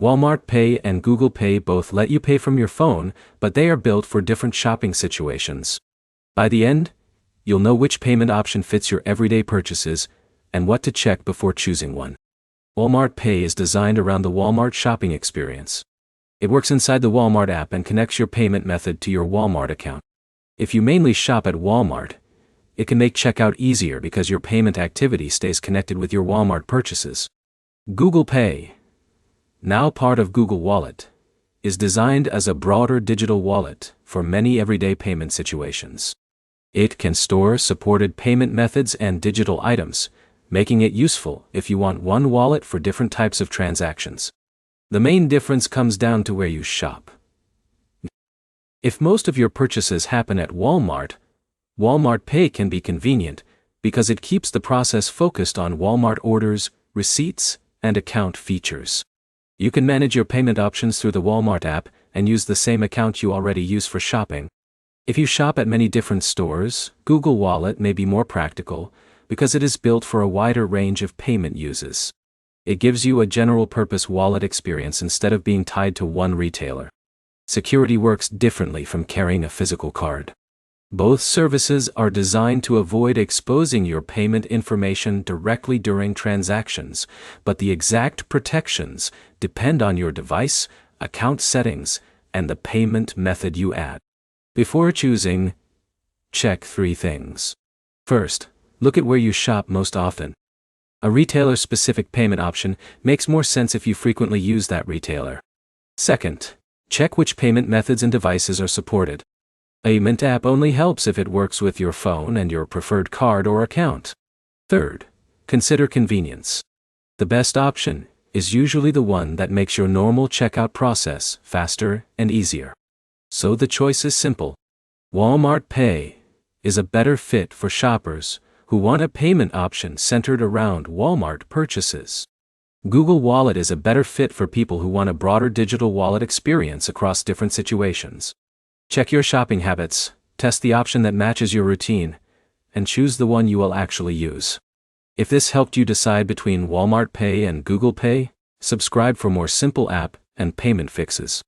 Walmart Pay and Google Pay both let you pay from your phone, but they are built for different shopping situations. By the end, you'll know which payment option fits your everyday purchases and what to check before choosing one. Walmart Pay is designed around the Walmart shopping experience. It works inside the Walmart app and connects your payment method to your Walmart account. If you mainly shop at Walmart, it can make checkout easier because your payment activity stays connected with your Walmart purchases. Google Pay, now part of Google Wallet, is designed as a broader digital wallet for many everyday payment situations. It can store supported payment methods and digital items, making it useful if you want one wallet for different types of transactions. The main difference comes down to where you shop. If most of your purchases happen at Walmart, Walmart Pay can be convenient because it keeps the process focused on Walmart orders, receipts, and account features. You can manage your payment options through the Walmart app and use the same account you already use for shopping. If you shop at many different stores, Google Wallet may be more practical because it is built for a wider range of payment uses. It gives you a general-purpose wallet experience instead of being tied to one retailer. Security works differently from carrying a physical card. Both services are designed to avoid exposing your payment information directly during transactions, but the exact protections depend on your device, account settings, and the payment method you add. Before choosing, check 3 things. First, look at where you shop most often. A retailer-specific payment option makes more sense if you frequently use that retailer. Second, check which payment methods and devices are supported. A payment app only helps if it works with your phone and your preferred card or account. Third, consider convenience. The best option is usually the one that makes your normal checkout process faster and easier. So the choice is simple. Walmart Pay is a better fit for shoppers who want a payment option centered around Walmart purchases. Google Wallet is a better fit for people who want a broader digital wallet experience across different situations. Check your shopping habits, test the option that matches your routine, and choose the one you will actually use. If this helped you decide between Walmart Pay and Google Pay, subscribe for more simple app and payment fixes.